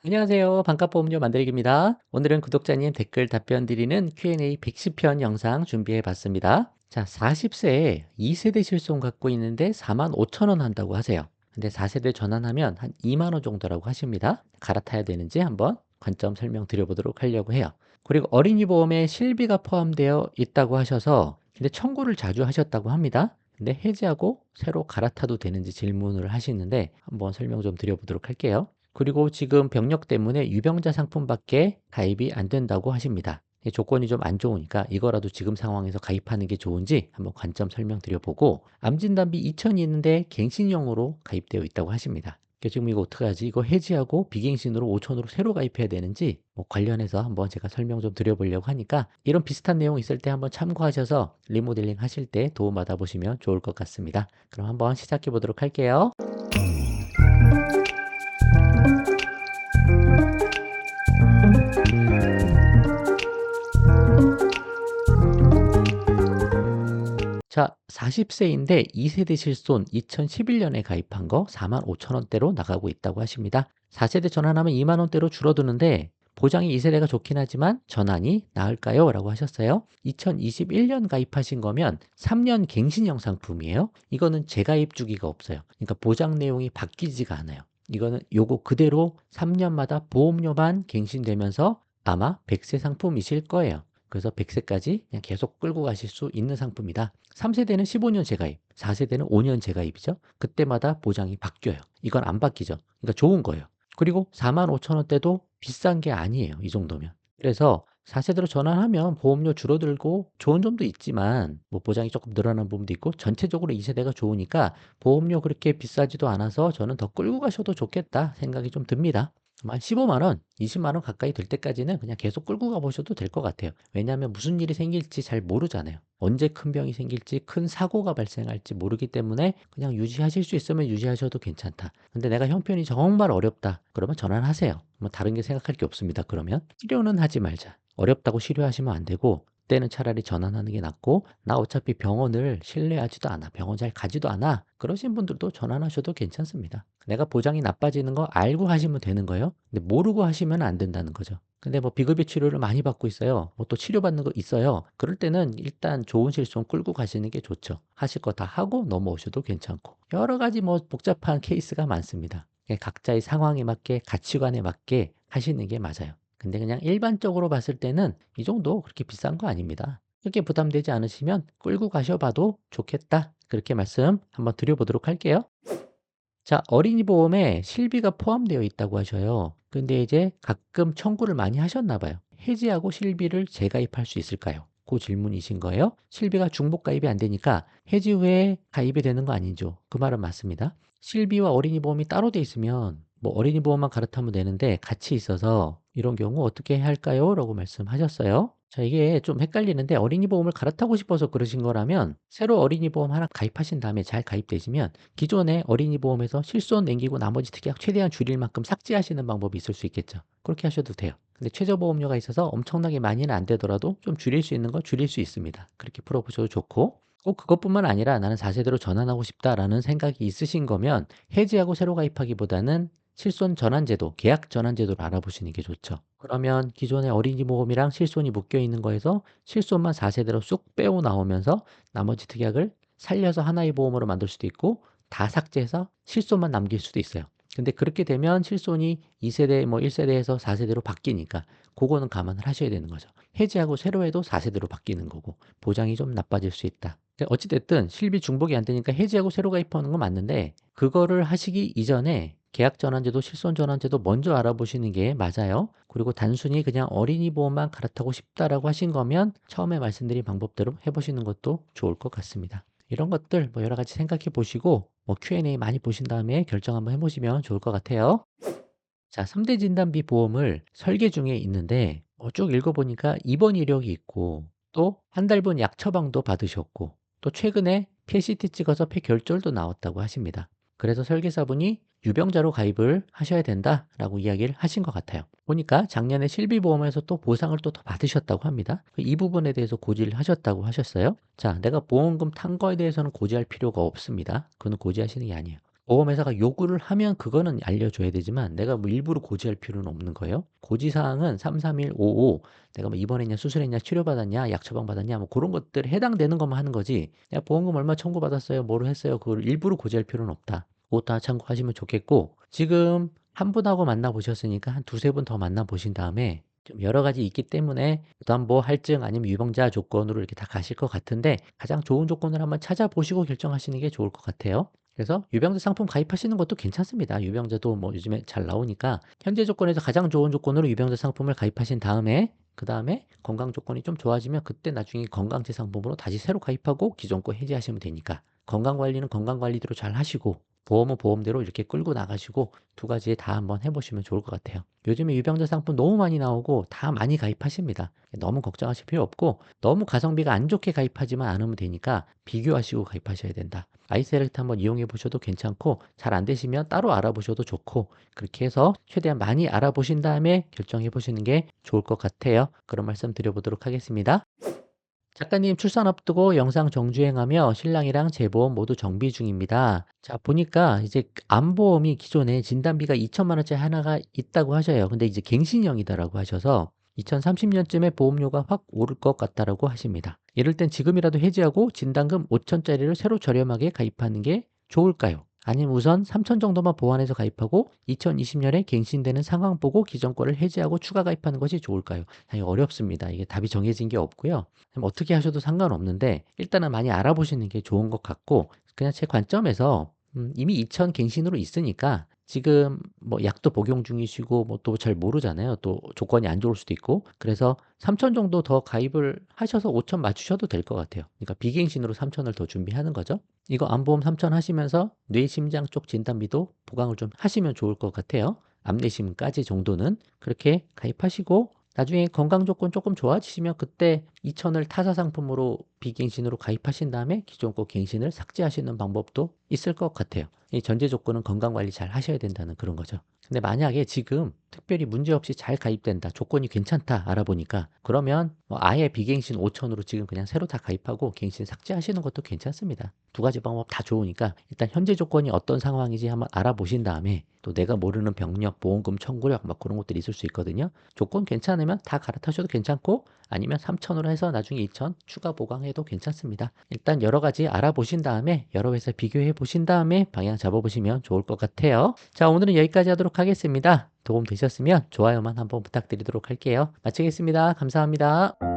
안녕하세요. 반값보험료 만들기입니다. 오늘은 구독자님 댓글 답변 드리는 Q&A 110편 영상 준비해 봤습니다. 자, 40세에 2세대 실손 갖고 있는데 45,000원 한다고 하세요. 근데 4세대 전환하면 한 2만 원 정도라고 하십니다. 갈아타야 되는지 한번 관점 설명 드려보도록 하려고 해요. 그리고 어린이 보험에 실비가 포함되어 있다고 하셔서 근데 청구를 자주 하셨다고 합니다. 근데 해지하고 새로 갈아타도 되는지 질문을 하시는데 한번 설명 좀 드려보도록 할게요. 그리고 지금 병력 때문에 유병자 상품밖에 가입이 안 된다고 하십니다. 조건이 좀 안 좋으니까 이거라도 지금 상황에서 가입하는 게 좋은지 한번 관점 설명드려보고 암진단비 2,000이 있는데 갱신형으로 가입되어 있다고 하십니다. 지금 이거 어떡하지? 이거 해지하고 비갱신으로 5,000으로 새로 가입해야 되는지 관련해서 한번 제가 설명 좀 드려보려고 하니까 이런 비슷한 내용 있을 때 한번 참고하셔서 리모델링 하실 때 도움받아 보시면 좋을 것 같습니다. 그럼 한번 시작해 보도록 할게요. 자, 40세인데 2세대 실손 2011년에 가입한 거 45,000원대로 나가고 있다고 하십니다. 4세대 전환하면 2만 원대로 줄어드는데 보장이 2세대가 좋긴 하지만 전환이 나을까요? 라고 하셨어요. 2021년 가입하신 거면 3년 갱신형 상품이에요. 이거는 재가입 주기가 없어요. 그러니까 보장 내용이 바뀌지가 않아요. 이거는 요거 그대로 3년마다 보험료만 갱신되면서 아마 100세 상품이실 거예요. 그래서 100세까지 그냥 계속 끌고 가실 수 있는 상품이다. 3세대는 15년 재가입, 4세대는 5년 재가입이죠. 그때마다 보장이 바뀌어요. 이건 안 바뀌죠. 그러니까 좋은 거예요. 그리고 45,000원대도 비싼 게 아니에요. 이 정도면. 그래서 4세대로 전환하면 보험료 줄어들고 좋은 점도 있지만 뭐 보장이 조금 늘어난 부분도 있고 전체적으로 2세대가 좋으니까 보험료 그렇게 비싸지도 않아서 저는 더 끌고 가셔도 좋겠다 생각이 좀 듭니다. 한 15만 원, 20만 원 가까이 될 때까지는 그냥 계속 끌고 가보셔도 될 것 같아요. 왜냐하면 무슨 일이 생길지 잘 모르잖아요. 언제 큰 병이 생길지 큰 사고가 발생할지 모르기 때문에 그냥 유지하실 수 있으면 유지하셔도 괜찮다. 근데 내가 형편이 정말 어렵다. 그러면 전환하세요. 뭐 다른 게 생각할 게 없습니다. 그러면 치료는 하지 말자. 어렵다고 치료하시면 안 되고 그때는 차라리 전환하는 게 낫고 나 어차피 병원을 신뢰하지도 않아. 병원 잘 가지도 않아. 그러신 분들도 전환하셔도 괜찮습니다. 내가 보장이 나빠지는 거 알고 하시면 되는 거예요. 근데 모르고 하시면 안 된다는 거죠. 근데 뭐 비급여 치료를 많이 받고 있어요. 뭐 또 치료받는 거 있어요. 그럴 때는 일단 좋은 실손 끌고 가시는 게 좋죠. 하실 거 다 하고 넘어오셔도 괜찮고. 여러 가지 뭐 복잡한 케이스가 많습니다. 각자의 상황에 맞게 가치관에 맞게 하시는 게 맞아요. 근데 그냥 일반적으로 봤을 때는 이 정도 그렇게 비싼 거 아닙니다. 그렇게 부담되지 않으시면 끌고 가셔봐도 좋겠다. 그렇게 말씀 한번 드려보도록 할게요. 자, 어린이 보험에 실비가 포함되어 있다고 하셔요. 근데 이제 가끔 청구를 많이 하셨나 봐요. 해지하고 실비를 재가입할 수 있을까요? 그 질문이신 거예요. 실비가 중복 가입이 안 되니까 해지 후에 가입이 되는 거 아니죠. 그 말은 맞습니다. 실비와 어린이 보험이 따로 돼 있으면 뭐 어린이 보험만 갈아타면 되는데 같이 있어서 이런 경우 어떻게 해야 할까요? 라고 말씀하셨어요. 자, 이게 좀 헷갈리는데 어린이 보험을 갈아타고 싶어서 그러신 거라면 새로 어린이 보험 하나 가입하신 다음에 잘 가입되시면 기존의 어린이 보험에서 실손 남기고 나머지 특약 최대한 줄일 만큼 삭제하시는 방법이 있을 수 있겠죠. 그렇게 하셔도 돼요. 근데 최저 보험료가 있어서 엄청나게 많이는 안 되더라도 좀 줄일 수 있는 거 줄일 수 있습니다. 그렇게 풀어보셔도 좋고 꼭 그것뿐만 아니라 나는 4세대로 전환하고 싶다라는 생각이 있으신 거면 해지하고 새로 가입하기보다는 실손 전환제도, 계약 전환제도를 알아보시는 게 좋죠. 그러면 기존의 어린이 보험이랑 실손이 묶여 있는 거에서 실손만 4세대로 쑥 빼고 나오면서 나머지 특약을 살려서 하나의 보험으로 만들 수도 있고 다 삭제해서 실손만 남길 수도 있어요. 근데 그렇게 되면 실손이 2세대, 뭐 1세대에서 4세대로 바뀌니까 그거는 감안을 하셔야 되는 거죠. 해지하고 새로 해도 4세대로 바뀌는 거고 보장이 좀 나빠질 수 있다. 어찌됐든 실비 중복이 안 되니까 해지하고 새로 가입하는 건 맞는데 그거를 하시기 이전에 계약 전환제도, 실손 전환제도 먼저 알아보시는 게 맞아요. 그리고 단순히 그냥 어린이 보험만 갈아타고 싶다라고 하신 거면 처음에 말씀드린 방법대로 해보시는 것도 좋을 것 같습니다. 이런 것들 뭐 여러 가지 생각해 보시고 뭐 Q&A 많이 보신 다음에 결정 한번 해보시면 좋을 것 같아요. 자, 3대 진단비 보험을 설계 중에 있는데 쭉 읽어보니까 입원 이력이 있고 또 한 달분 약 처방도 받으셨고 또 최근에 PCT 찍어서 폐결절도 나왔다고 하십니다. 그래서 설계사분이 유병자로 가입을 하셔야 된다라고 이야기를 하신 것 같아요. 보니까 작년에 실비보험에서 또 보상을 또 더 받으셨다고 합니다. 이 부분에 대해서 고지를 하셨다고 하셨어요. 자, 내가 보험금 탄 거에 대해서는 고지할 필요가 없습니다. 그건 고지하시는 게 아니에요. 보험회사가 요구를 하면 그거는 알려줘야 되지만 내가 뭐 일부러 고지할 필요는 없는 거예요. 고지사항은 33155 내가 뭐 입원했냐 수술했냐 치료받았냐 약 처방받았냐 뭐 그런 것들에 해당되는 것만 하는 거지 내가 보험금 얼마 청구받았어요 뭐를 했어요 그걸 일부러 고지할 필요는 없다. 그거 다 참고하시면 좋겠고 지금 한 분하고 만나보셨으니까 한 두세 분 더 만나보신 다음에 좀 여러 가지 있기 때문에 부담보 할증 아니면 유병자 조건으로 이렇게 다 가실 것 같은데 가장 좋은 조건을 한번 찾아보시고 결정하시는 게 좋을 것 같아요. 그래서 유병자 상품 가입하시는 것도 괜찮습니다. 유병자도 뭐 요즘에 잘 나오니까 현재 조건에서 가장 좋은 조건으로 유병자 상품을 가입하신 다음에 그 다음에 건강 조건이 좀 좋아지면 그때 나중에 건강제 상품으로 다시 새로 가입하고 기존 거 해지하시면 되니까 건강관리는 건강관리대로 잘 하시고 보험은 보험대로 이렇게 끌고 나가시고 두 가지 다 한번 해보시면 좋을 것 같아요. 요즘에 유병자 상품 너무 많이 나오고 다 많이 가입하십니다. 너무 걱정하실 필요 없고 너무 가성비가 안 좋게 가입하지만 않으면 되니까 비교하시고 가입하셔야 된다. 아이셀렉트 한번 이용해 보셔도 괜찮고 잘 안 되시면 따로 알아보셔도 좋고 그렇게 해서 최대한 많이 알아보신 다음에 결정해 보시는 게 좋을 것 같아요. 그런 말씀 드려보도록 하겠습니다. 작가님 출산 앞두고 영상 정주행하며 신랑이랑 재보험 모두 정비 중입니다. 자, 보니까 이제 암보험이 기존에 진단비가 2천만 원짜리 하나가 있다고 하셔요. 근데 이제 갱신형이다라고 하셔서 2030년쯤에 보험료가 확 오를 것 같다라고 하십니다. 이럴 땐 지금이라도 해지하고 진단금 5천짜리를 새로 저렴하게 가입하는 게 좋을까요? 아니면 우선 3천 정도만 보완해서 가입하고 2020년에 갱신되는 상황 보고 기존 거를 해지하고 추가 가입하는 것이 좋을까요? 사실 어렵습니다. 이게 답이 정해진 게 없고요. 어떻게 하셔도 상관없는데 일단은 많이 알아보시는 게 좋은 것 같고 그냥 제 관점에서 이미 2000 갱신으로 있으니까 지금 뭐 약도 복용 중이시고 뭐 또 잘 모르잖아요. 또 조건이 안 좋을 수도 있고 그래서 3000 정도 더 가입을 하셔서 5000 맞추셔도 될 것 같아요. 그러니까 비갱신으로 3000을 더 준비하는 거죠. 이거 암보험 3000 하시면서 뇌심장 쪽 진단비도 보강을 좀 하시면 좋을 것 같아요. 암내심까지 정도는 그렇게 가입하시고 나중에 건강 조건 조금 좋아지시면 그때 2000을 타사 상품으로 비갱신으로 가입하신 다음에 기존 거 갱신을 삭제하시는 방법도 있을 것 같아요. 이 전제 조건은 건강 관리 잘 하셔야 된다는 그런 거죠. 근데 만약에 지금 특별히 문제없이 잘 가입된다, 조건이 괜찮다 알아보니까 그러면 뭐 아예 비갱신 5000으로 지금 그냥 새로 다 가입하고 갱신 삭제하시는 것도 괜찮습니다. 두 가지 방법 다 좋으니까 일단 현재 조건이 어떤 상황인지 한번 알아보신 다음에 또 내가 모르는 병력, 보험금 청구력 막 그런 것들이 있을 수 있거든요. 조건 괜찮으면 다 갈아타셔도 괜찮고 아니면 3000으로 해서 나중에 2000 추가 보강해도 괜찮습니다. 일단 여러 가지 알아보신 다음에 여러 회사 비교해 보신 다음에 방향 잡아보시면 좋을 것 같아요. 자, 오늘은 여기까지 하도록 하겠습니다. 도움 되셨으면 좋아요만 한번 부탁드리도록 할게요. 마치겠습니다. 감사합니다.